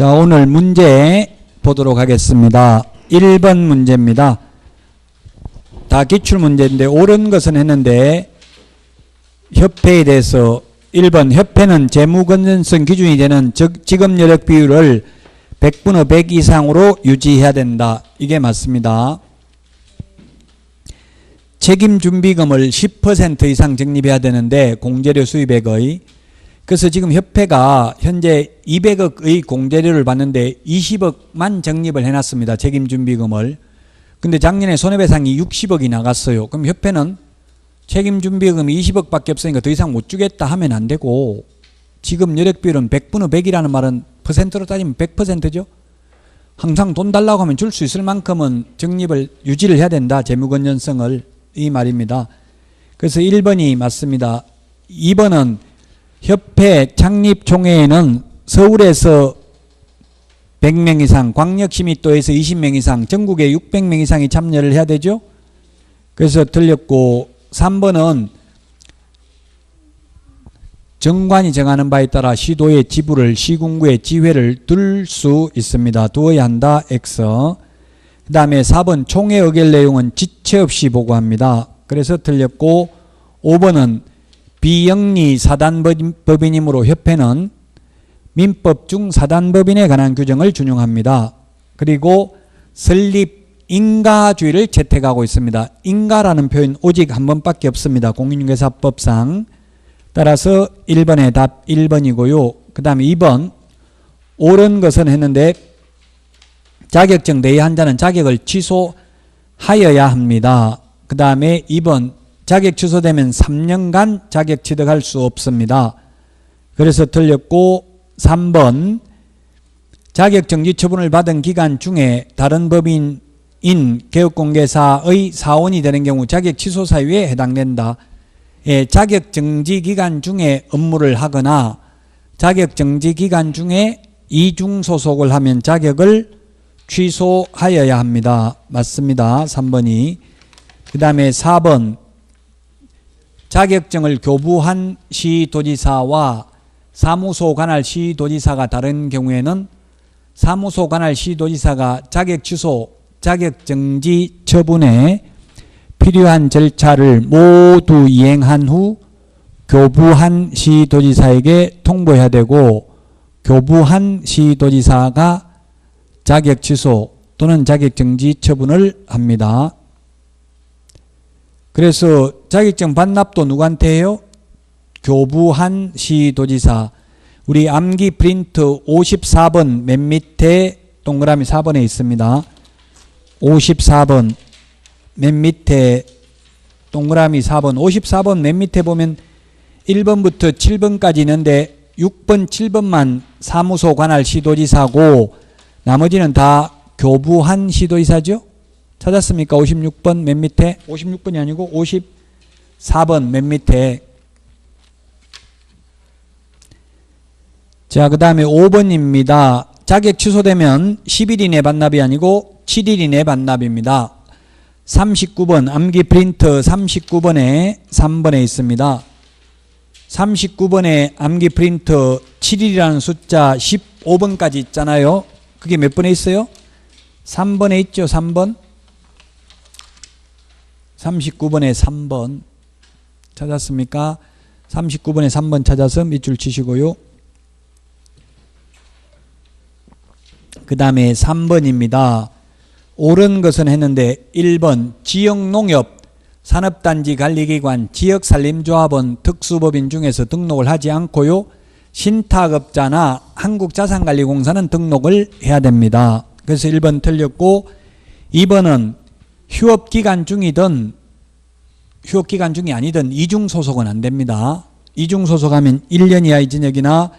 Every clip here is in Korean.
자, 오늘 문제 보도록 하겠습니다. 1번 문제입니다. 다 기출문제인데 옳은 것은 했는데 협회에 대해서 1번 협회는 재무건전성 기준이 되는 직업여력 비율을 100분의 100 이상으로 유지해야 된다. 이게 맞습니다. 책임준비금을 10% 이상 적립해야 되는데 공제료 수입액의, 그래서 지금 협회가 현재 200억의 공제료를 받는데 20억만 적립을 해놨습니다. 책임준비금을. 근데 작년에 손해배상이 60억이 나갔어요. 그럼 협회는 책임준비금이 20억밖에 없으니까 더 이상 못 주겠다 하면 안 되고, 지금 여력비율은 100분의 100이라는 말은 퍼센트로 따지면 100%죠. 항상 돈 달라고 하면 줄 수 있을 만큼은 적립을 유지를 해야 된다. 재무건전성을. 이 말입니다. 그래서 1번이 맞습니다. 2번은 협회 창립총회에는 서울에서 100명 이상, 광역시민도에서 20명 이상, 전국에 600명 이상이 참여를 해야 되죠. 그래서 틀렸고, 3번은 정관이 정하는 바에 따라 시도의 지부를, 시군구의 지회를 둘 수 있습니다. 두어야 한다. X. 그 다음에 4번 총회 의결 내용은 지체 없이 보고합니다. 그래서 틀렸고, 5번은 비영리 사단법인이므로 협회는 민법 중 사단법인에 관한 규정을 준용합니다. 그리고 설립 인가주의를 채택하고 있습니다. 인가라는 표현 오직 한 번밖에 없습니다. 공인중개사법상. 따라서 1번의 답 1번이고요. 그 다음에 2번 옳은 것은 했는데 자격증 대여한 자는 자격을 취소하여야 합니다. 그 다음에 2번 자격 취소되면 3년간 자격 취득할 수 없습니다. 그래서 틀렸고, 3번 자격정지 처분을 받은 기간 중에 다른 법인인 개업공개사의 사원이 되는 경우 자격 취소 사유에 해당된다. 예, 자격정지 기간 중에 업무를 하거나 자격정지 기간 중에 이중소속을 하면 자격을 취소하여야 합니다. 맞습니다. 3번이. 그 다음에 4번 자격증을 교부한 시도지사와 사무소 관할 시도지사가 다른 경우에는 사무소 관할 시도지사가 자격 취소, 자격 정지 처분에 필요한 절차를 모두 이행한 후 교부한 시도지사에게 통보해야 되고, 교부한 시도지사가 자격 취소 또는 자격 정지 처분을 합니다. 그래서 자격증 반납도 누구한테 해요? 교부한 시도지사. 우리 암기 프린트 54번 맨 밑에 동그라미 4번에 있습니다. 54번 맨 밑에 동그라미 4번. 54번 맨 밑에 보면 1번부터 7번까지 있는데 6번, 7번만 사무소 관할 시도지사고 나머지는 다 교부한 시도지사죠. 찾았습니까? 56번 맨 밑에. 56번이 아니고 54번 맨 밑에. 자, 그 다음에 5번입니다. 자격 취소되면 10일 이내 반납이 아니고 7일 이내 반납입니다. 39번 암기 프린트 39번에 3번에 있습니다. 39번에 암기 프린트 7일이라는 숫자 15번까지 있잖아요. 그게 몇 번에 있어요? 3번에 있죠. 3번. 39번에 3번 찾았습니까? 39번에 3번 찾아서 밑줄 치시고요. 그 다음에 3번입니다. 옳은 것은 했는데 1번 지역농협 산업단지관리기관 지역산림조합원 특수법인 중에서 등록을 하지 않고요. 신탁업자나 한국자산관리공사는 등록을 해야 됩니다. 그래서 1번 틀렸고, 2번은 휴업기간 중이든 휴업기간 중이 아니든 이중소속은 안 됩니다. 이중소속하면 1년 이하의 징역이나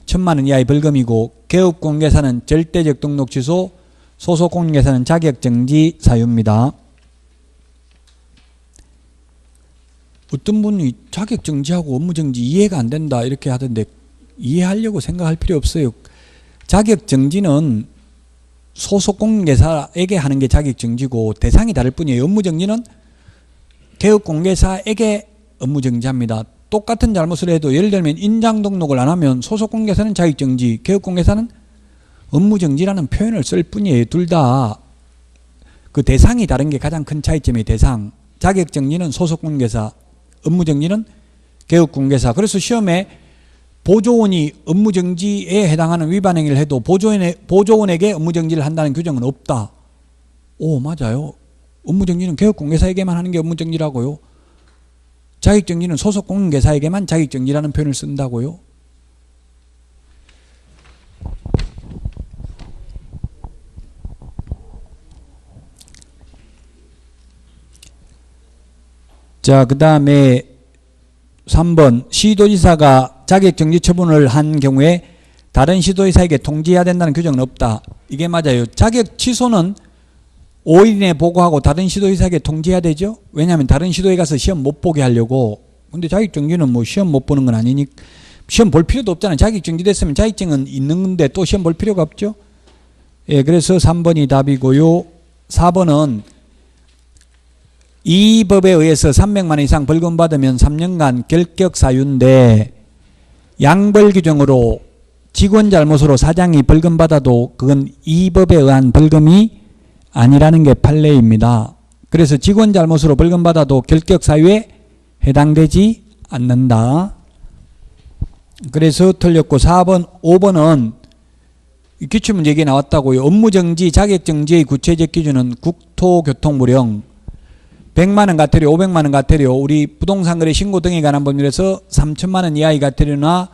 1,000만 원 이하의 벌금이고, 개업공개사는 절대적 등록 취소, 소속공개사는 자격정지 사유입니다. 어떤 분이 자격정지하고 업무정지 이해가 안 된다 이렇게 하던데 이해하려고 생각할 필요 없어요. 자격정지는 소속공개사에게 하는 게 자격정지고 대상이 다를 뿐이에요. 업무정지는 개업공개사에게 업무정지합니다. 똑같은 잘못을 해도 예를 들면 인장 등록을 안 하면 소속공개사는 자격정지, 개업공개사는 업무정지라는 표현을 쓸 뿐이에요. 둘 다 그 대상이 다른 게 가장 큰 차이점이에요. 대상. 자격정지는 소속공개사, 업무정지는 개업공개사. 그래서 시험에 보조원이 업무정지에 해당하는 위반 행위를 해도 보조원에게 업무정지를 한다는 규정은 없다. 오, 맞아요. 업무정지는 개업공개사에게만 하는 게 업무정지라고요. 자격정지는 소속공개사에게만 자격정지라는 표현을 쓴다고요. 자, 그 다음에 3번 시도지사가 자격정지 처분을 한 경우에 다른 시도지사에게 통지해야 된다는 규정은 없다. 이게 맞아요. 자격 취소는 5일 이내에 보고하고 다른 시도지사에게 통지해야 되죠. 왜냐하면 다른 시도에 가서 시험 못 보게 하려고. 근데 자격정지는 뭐 시험 못 보는 건 아니니 시험 볼 필요도 없잖아요. 자격정지 됐으면 자격증은 있는 건데 또 시험 볼 필요가 없죠. 예, 그래서 3번이 답이고요. 4번은 이 법에 의해서 300만 원 이상 벌금 받으면 3년간 결격 사유인데 양벌 규정으로 직원 잘못으로 사장이 벌금 받아도 그건 이 법에 의한 벌금이 아니라는 게 판례입니다. 그래서 직원 잘못으로 벌금 받아도 결격 사유에 해당되지 않는다. 그래서 틀렸고 4번, 5번은 기출문제 얘기 나왔다고요. 업무정지, 자격정지의 구체적 기준은 국토교통부령 100만원 과태료, 500만원 과태료, 우리 부동산거래 신고 등에 관한 법률에서 3천만원 이하의 과태료나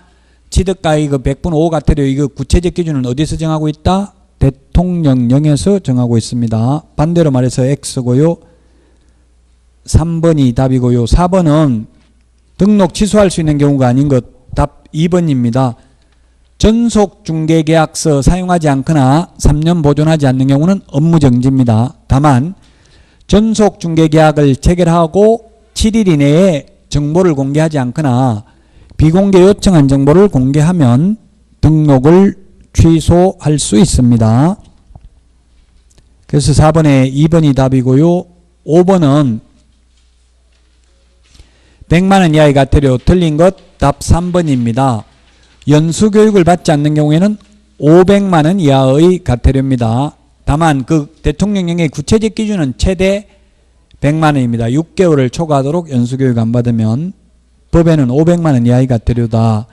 취득가액 100분 5 과태료, 이거 구체적 기준은 어디서 정하고 있다? 대통령령에서 정하고 있습니다. 반대로 말해서 X고요. 3번이 답이고요. 4번은 등록 취소할 수 있는 경우가 아닌 것. 답 2번입니다. 전속중개계약서 사용하지 않거나 3년 보존하지 않는 경우는 업무정지입니다. 다만 전속중개계약을 체결하고 7일 이내에 정보를 공개하지 않거나 비공개 요청한 정보를 공개하면 등록을 취소할 수 있습니다. 그래서 4번에 2번이 답이고요. 5번은 100만원 이하의 과태료, 틀린 것 답 3번입니다. 연수교육을 받지 않는 경우에는 500만원 이하의 과태료입니다. 다만 그 대통령령의 구체적 기준은 최대 100만원입니다. 6개월을 초과하도록 연수교육 안 받으면 법에는 500만원 이하의 과태료다.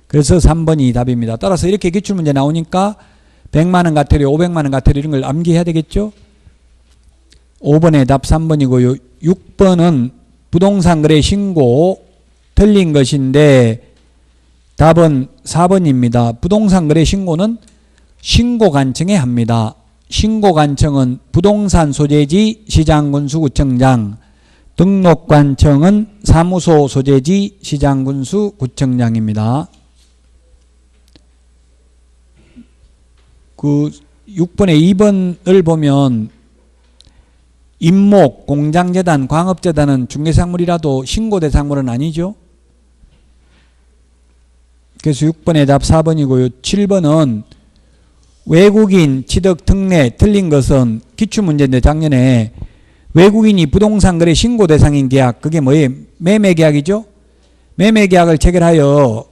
그래서 3번이 답입니다. 따라서 이렇게 기출문제 나오니까 100만원 과태료, 500만원 과태료 이런 걸 암기해야 되겠죠. 5번의 답 3번이고요. 6번은 부동산 거래 신고 틀린 것인데 답은 4번입니다. 부동산 거래 신고는 신고관청에 합니다. 신고관청은 부동산 소재지 시장군수구청장, 등록관청은 사무소 소재지 시장군수구청장입니다. 그 6번의 2번을 보면 임목, 공장재단, 광업재단은 중개상물이라도 신고대상물은 아니죠. 그래서 6번의 답 4번이고요. 7번은 외국인 취득 특례 틀린 것은 기출문제인데 작년에 외국인이 부동산 거래 신고 대상인 계약, 그게 뭐예요? 매매계약이죠. 매매계약을 체결하여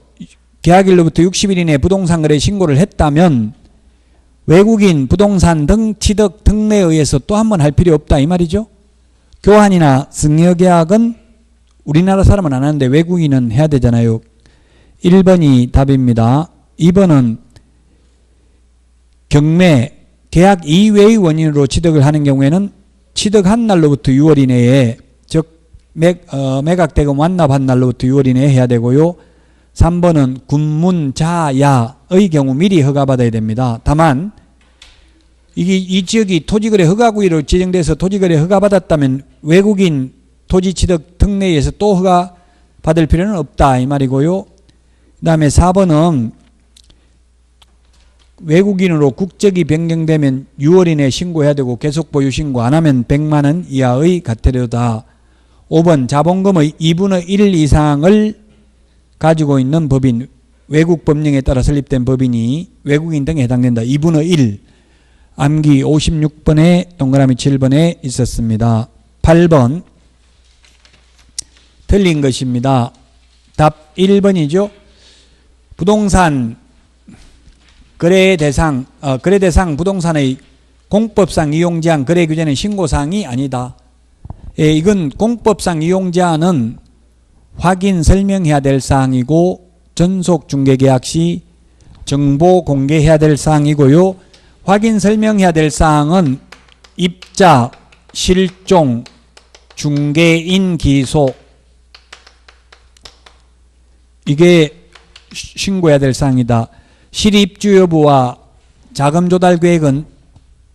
계약일로부터 60일 이내에 부동산 거래 신고를 했다면 외국인 부동산 등 취득 특례에 의해서 또 한 번 할 필요 없다 이 말이죠. 교환이나 승여계약은 우리나라 사람은 안 하는데 외국인은 해야 되잖아요. 1번이 답입니다. 2번은 경매, 계약 이외의 원인으로 취득을 하는 경우에는 취득한 날로부터 6월 이내에, 즉 매각대금 완납한 날로부터 6월 이내에 해야 되고요. 3번은 군문자야의 경우 미리 허가받아야 됩니다. 다만 이 지역이 토지거래 허가구역으로 지정돼서 토지거래 허가받았다면 외국인 토지취득 특례에 의해서 또 허가받을 필요는 없다 이 말이고요. 그 다음에 4번은 외국인으로 국적이 변경되면 6월 이내에 신고해야 되고 계속 보유 신고 안 하면 100만원 이하의 과태료다. 5번 자본금의 2분의 1 이상을 가지고 있는 법인, 외국 법령에 따라 설립된 법인이 외국인 등에 해당된다. 2분의 1. 암기 56번에 동그라미 7번에 있었습니다. 8번 틀린 것입니다. 답 1번이죠. 부동산 거래 대상 부동산의 공법상 이용제한 거래 규제는 신고사항이 아니다. 예, 이건 공법상 이용제한은 확인 설명해야 될 사항이고 전속 중개계약 시 정보 공개해야 될 사항이고요. 확인 설명해야 될 사항은 입자, 실종, 중개인 기소 이게 신고해야 될 사항이다. 실입주 여부와 자금 조달 계획은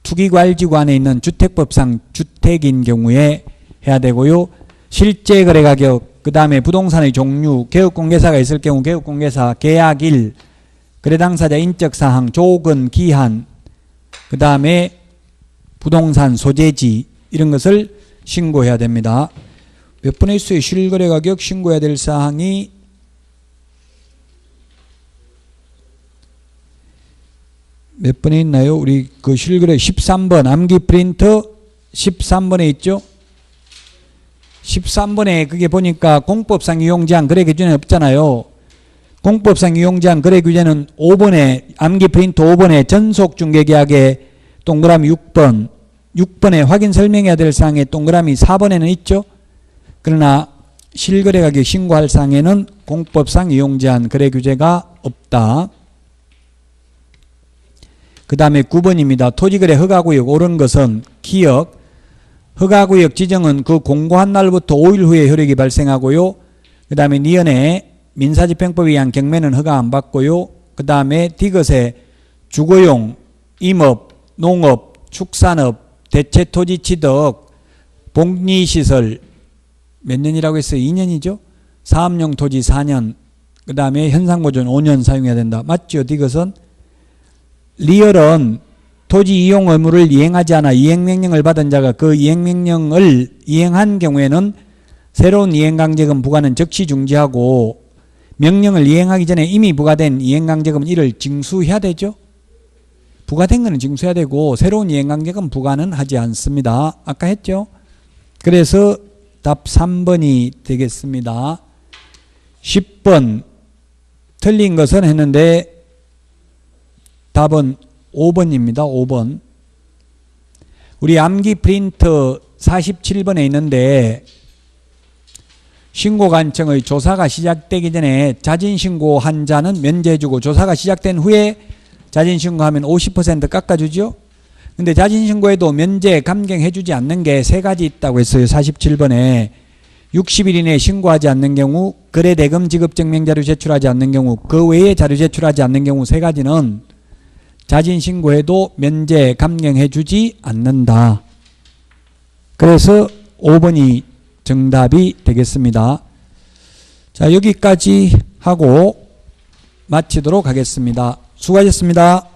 투기과열지구 안에 있는 주택법상 주택인 경우에 해야 되고요. 실제 거래 가격, 그 다음에 부동산의 종류, 개업공개사가 있을 경우 개업공개사, 계약일, 거래 당사자 인적 사항, 조건, 기한, 그 다음에 부동산 소재지 이런 것을 신고해야 됩니다. 몇 번에 있어요? 실거래 가격 신고해야 될 사항이 몇 번에 있나요? 우리 그 실거래 13번 암기 프린터 13번에 있죠? 13번에 그게 보니까 공법상 이용제한 거래 규제는 없잖아요. 공법상 이용제한 거래 규제는 5번에 암기 프린터 5번에 전속 중개계약에 동그라미 6번 6번에 확인 설명해야 될 사항에 동그라미 4번에는 있죠. 그러나 실거래 가격 신고할 사항에는 공법상 이용제한 거래 규제가 없다. 그 다음에 9번입니다. 토지거래 허가구역 옳은 것은 기억 허가구역 지정은 그 공고한 날부터 5일 후에 효력이 발생하고요. 그 다음에 니은에 민사집행법에 의한 경매는 허가 안 받고요. 그 다음에 디귿에 주거용, 임업, 농업, 축산업, 대체토지 취득, 복리시설 몇 년이라고 했어요? 2년이죠? 사업용 토지 4년 그 다음에 현상보존 5년 사용해야 된다. 맞죠? 디귿은 리얼은 토지 이용 의무를 이행하지 않아 이행명령을 받은 자가 그 이행명령을 이행한 경우에는 새로운 이행강제금 부과는 즉시 중지하고 명령을 이행하기 전에 이미 부과된 이행강제금 이를 징수해야 되죠. 부과된 것은 징수해야 되고 새로운 이행강제금 부과는 하지 않습니다. 아까 했죠. 그래서 답 3번이 되겠습니다. 10번 틀린 것은 했는데 답은 5번입니다. 5번. 우리 암기 프린터 47번에 있는데 신고관청의 조사가 시작되기 전에 자진신고한 자는 면제해주고 조사가 시작된 후에 자진신고하면 50% 깎아주죠. 근데 자진신고에도 면제, 감경해주지 않는 게 세 가지 있다고 했어요. 47번에 60일 이내에 신고하지 않는 경우, 거래대금 지급증명자료 제출하지 않는 경우, 그 외에 자료 제출하지 않는 경우 세 가지는 자진신고해도 면제, 감경해주지 않는다. 그래서 5번이 정답이 되겠습니다. 자, 여기까지 하고 마치도록 하겠습니다. 수고하셨습니다.